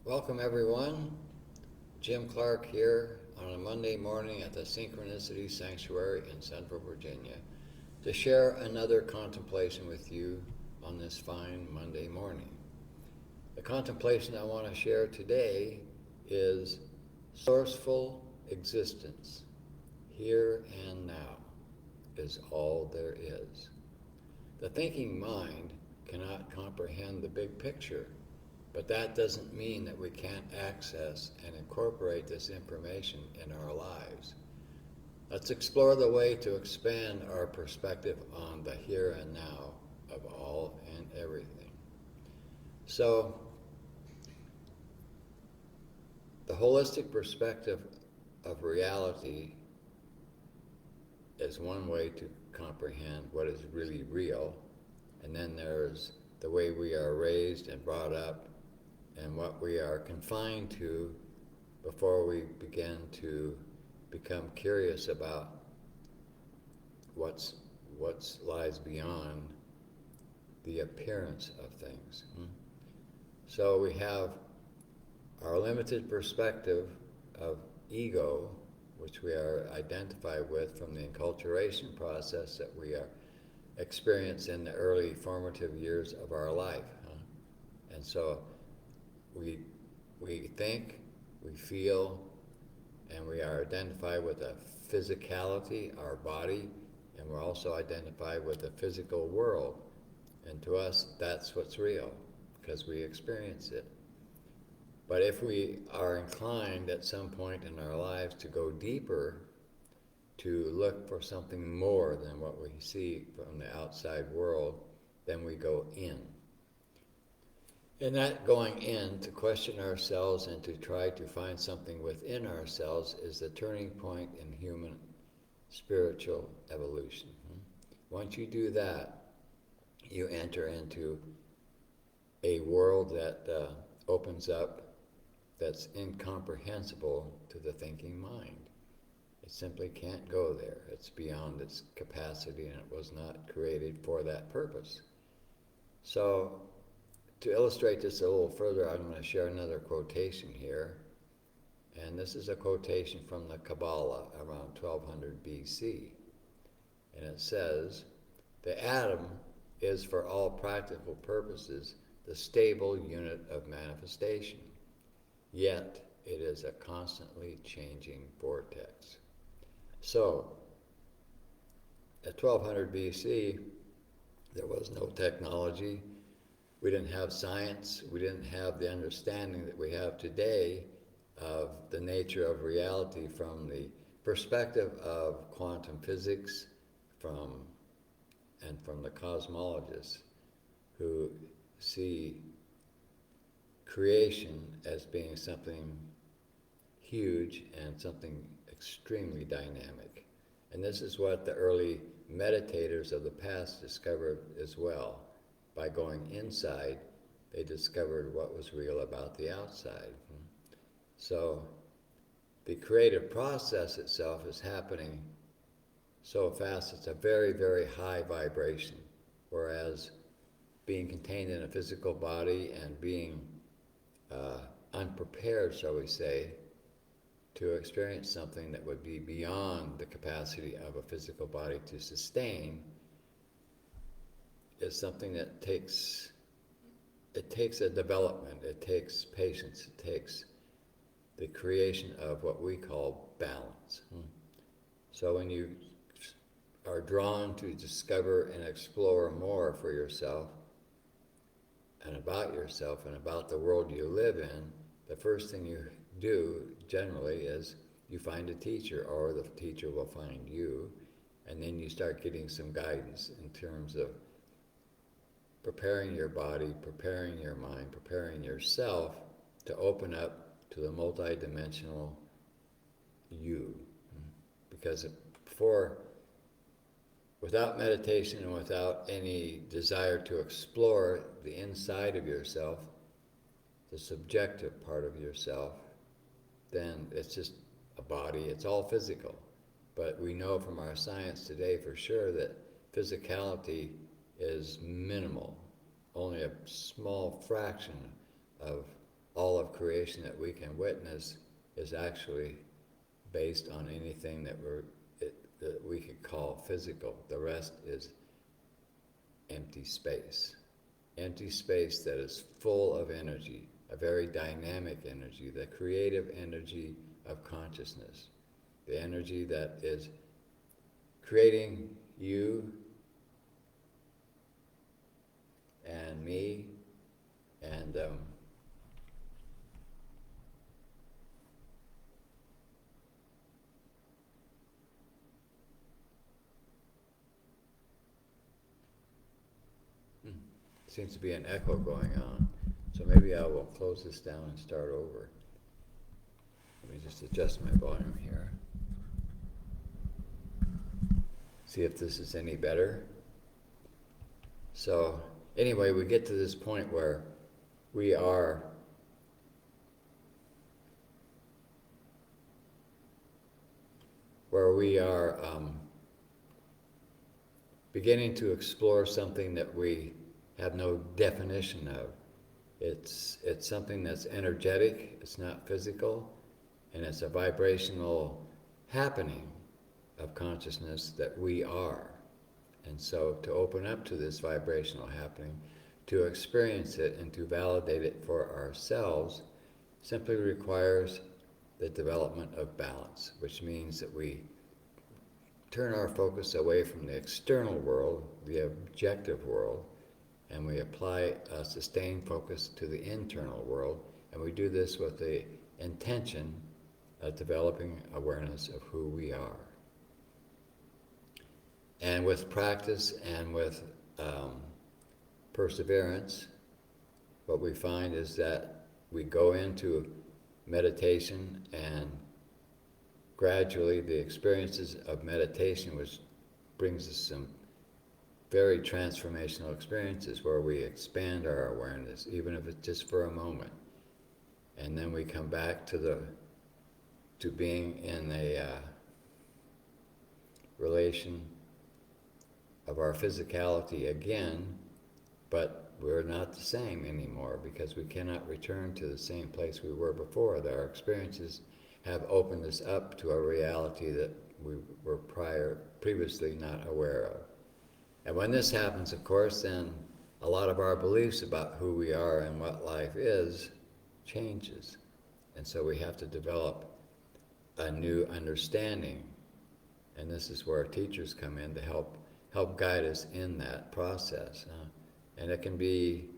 Welcome everyone. Jim Clark here on a Monday morning at the Synchronicity Sanctuary in Central Virginia to share another contemplation with you on this fine Monday morning. The contemplation I want to share today is Sourceful Existence. Here and now is all there is. The thinking mind cannot comprehend the big picture, but that doesn't mean that we can't access and incorporate this information in our lives. Let's explore the way to expand our perspective on the here and now of all and everything. So, the holistic perspective of reality is one way to comprehend what is really real, and then there's the way we are raised and brought up and what we are confined to before we begin to become curious about what's lies beyond the appearance of things. So we have our limited perspective of ego, which we are identified with from the enculturation process that we are experience in the early formative years of our life. And so we think, we feel, and we are identified with a physicality, our body, and we're also identified with the physical world. And to us, that's what's real, because we experience it. But if we are inclined at some point in our lives to go deeper, to look for something more than what we see from the outside world, then we go in. In that going in, to question ourselves and to try to find something within ourselves is the turning point in human spiritual evolution. Once you do that, you enter into a world that opens up that's incomprehensible to the thinking mind. It simply can't go there. It's beyond its capacity, and it was not created for that purpose. So, to illustrate this a little further, I'm going to share another quotation here. And this is a quotation from the Kabbalah around 1200 BC. And it says, "The atom is for all practical purposes the stable unit of manifestation, yet it is a constantly changing vortex." So, at 1200 BC, there was no technology. We didn't have science. We didn't have the understanding that we have today of the nature of reality from the perspective of quantum physics from the cosmologists who see creation as being something huge and something extremely dynamic. And this is what the early meditators of the past discovered as well. By going inside, they discovered what was real about the outside. So the creative process itself is happening so fast, it's a very, very high vibration, whereas being contained in a physical body and being unprepared, shall we say, to experience something that would be beyond the capacity of a physical body to sustain is something that takes a development, it takes patience, it takes the creation of what we call balance. So when you are drawn to discover and explore more for yourself and about the world you live in, the first thing you do generally is you find a teacher, or the teacher will find you, and then you start getting some guidance in terms of preparing your body, preparing your mind, preparing yourself to open up to the multidimensional you. Because without meditation and without any desire to explore the inside of yourself, the subjective part of yourself, then it's just a body, it's all physical. But we know from our science today for sure that physicality is minimal. Only a small fraction of all of creation that we can witness is actually based on anything that we could call physical. The rest is empty space. Empty space that is full of energy, a very dynamic energy, the creative energy of consciousness, the energy that is creating you and me and seems to be an echo going on. So maybe I will close this down and start over. Let me just adjust my volume here. See if this is any better. So anyway, we get to this point where we are beginning to explore something that we have no definition of. It's something that's energetic, it's not physical, and it's a vibrational happening of consciousness that we are. And so to open up to this vibrational happening, to experience it and to validate it for ourselves, simply requires the development of balance, which means that we turn our focus away from the external world, the objective world, and we apply a sustained focus to the internal world, and we do this with the intention of developing awareness of who we are. And with practice and with perseverance, what we find is that we go into meditation, and gradually the experiences of meditation, which brings us some very transformational experiences where we expand our awareness, even if it's just for a moment. And then we come back to being in a relation of our physicality again, but we're not the same anymore because we cannot return to the same place we were before. That our experiences have opened us up to a reality that we were previously not aware of. And when this happens, of course, then a lot of our beliefs about who we are and what life is changes. And so we have to develop a new understanding. And this is where teachers come in to help guide us in that process. And it can be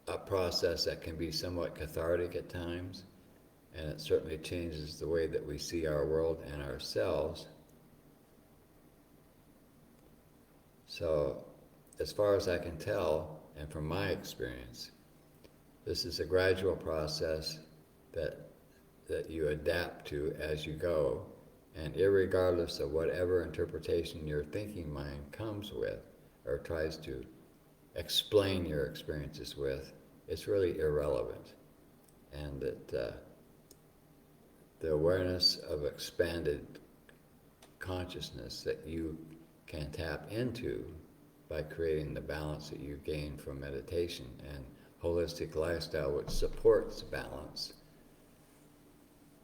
a process that can be somewhat cathartic at times, and it certainly changes the way that we see our world and ourselves. So, as far as I can tell, and from my experience, this is a gradual process that you adapt to as you go, and irregardless of whatever interpretation your thinking mind comes with or tries to explain your experiences with, it's really irrelevant. And that the awareness of expanded consciousness that you can tap into by creating the balance that you gain from meditation and holistic lifestyle, which supports balance.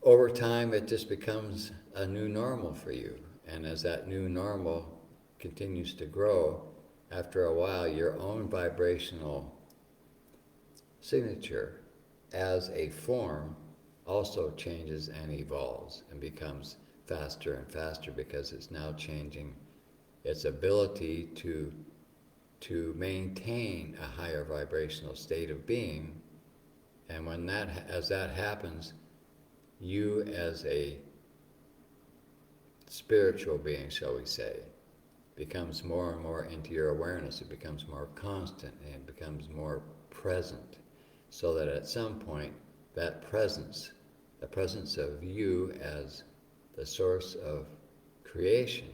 Over time, it just becomes a new normal for you. And as that new normal continues to grow, after a while, your own vibrational signature as a form also changes and evolves and becomes faster and faster because it's now changing its ability to maintain a higher vibrational state of being. And as that happens, you as a spiritual being, shall we say, becomes more and more into your awareness. It becomes more constant and it becomes more present, so that at some point that presence, the presence of you as the source of creation,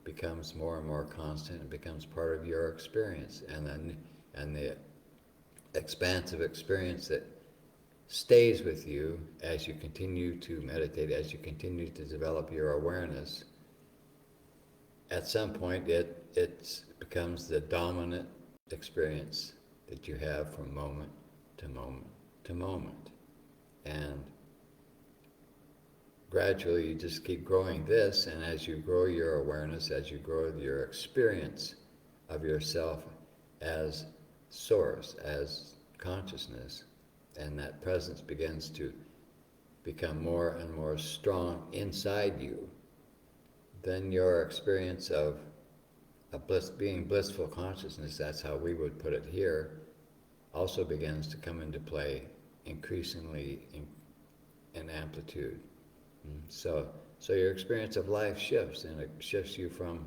becomes more and more constant and becomes part of your experience, and the expansive experience that stays with you as you continue to meditate, as you continue to develop your awareness. At some point it becomes the dominant experience that you have from moment to moment to moment. And gradually you just keep growing this, and as you grow your awareness, as you grow your experience of yourself as source, as consciousness, and that presence begins to become more and more strong inside you, then your experience of being blissful consciousness, that's how we would put it here, also begins to come into play increasingly in amplitude. So your experience of life shifts, and it shifts you from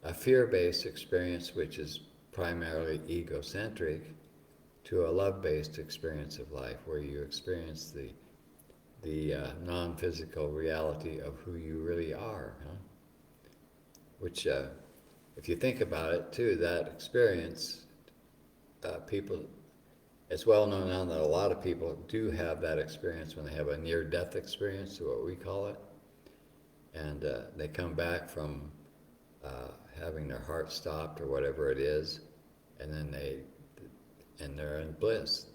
a fear-based experience, which is primarily egocentric, to a love-based experience of life, where you experience the non-physical reality of who you really are, huh? Which, if you think about it too, that experience, people, it's well known now that a lot of people do have that experience when they have a near-death experience, what we call it, and they come back from having their heart stopped or whatever it is, and then they're in bliss.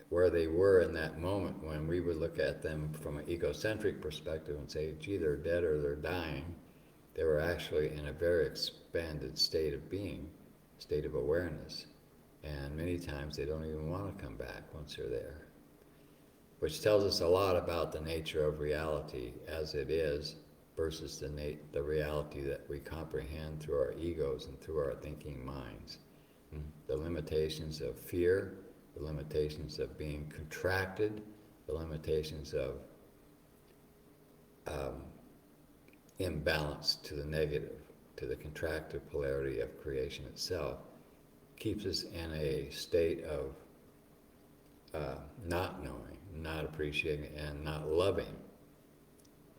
Where they were in that moment, when we would look at them from an egocentric perspective and say, gee, they're dead or they're dying, they were actually in a very expanded state of being, state of awareness. And many times they don't even want to come back once they're there. Which tells us a lot about the nature of reality as it is versus the reality that we comprehend through our egos and through our thinking minds. The limitations of fear, the limitations of being contracted, the limitations of imbalance to the negative, to the contractive polarity of creation itself, keeps us in a state of not knowing, not appreciating, and not loving.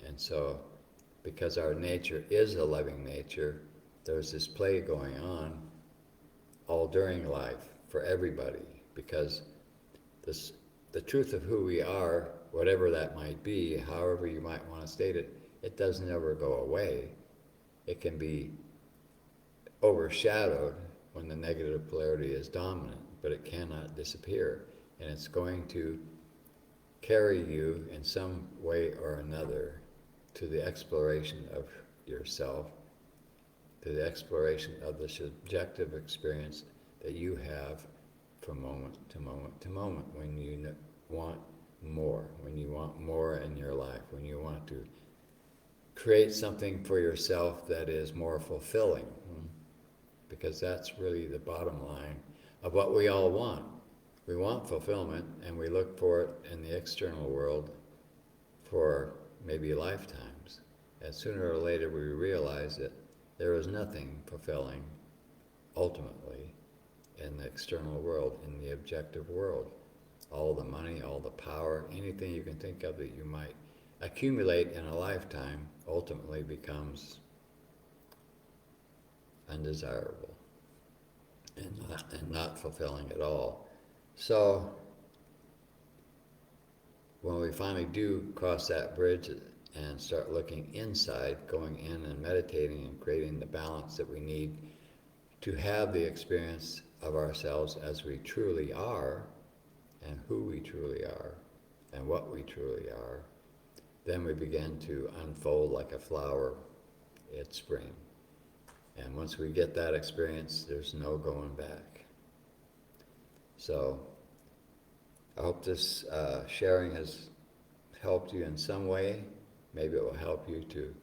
And so, because our nature is a loving nature, there's this play going on all during life for everybody, because the truth of who we are, whatever that might be, however you might want to state it, it doesn't ever go away. It can be overshadowed when the negative polarity is dominant, but it cannot disappear. And it's going to carry you in some way or another to the exploration of yourself, to the exploration of the subjective experience that you have from moment to moment to moment, when you want more, when you want more in your life, when you want to create something for yourself that is more fulfilling, because that's really the bottom line of what we all want. We want fulfillment, and we look for it in the external world for maybe lifetimes. And sooner or later we realize that there is nothing fulfilling ultimately in the external world, in the objective world. All the money, all the power, anything you can think of that you might accumulate in a lifetime ultimately becomes undesirable and not fulfilling at all. So when we finally do cross that bridge and start looking inside, going in and meditating and creating the balance that we need to have the experience of ourselves as we truly are, and who we truly are, and what we truly are, then we begin to unfold like a flower at spring. And once we get that experience, there's no going back. So I hope this sharing has helped you in some way. Maybe it will help you to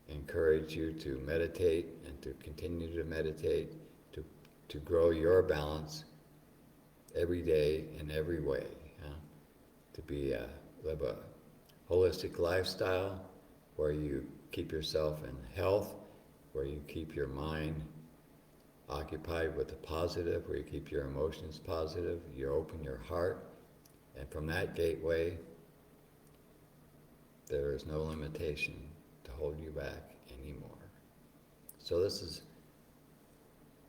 encourage you to meditate and to continue to meditate, to grow your balance every day in every way, to live a holistic lifestyle where you keep yourself in health, where you keep your mind occupied with the positive, where you keep your emotions positive, you open your heart, and from that gateway, there is no limitation to hold you back anymore. So this is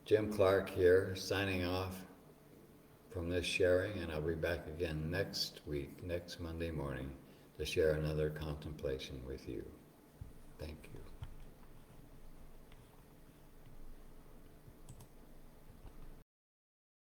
Jim Clark here, signing off from this sharing, and I'll be back again next week, next Monday morning, to share another contemplation with you. Thank you.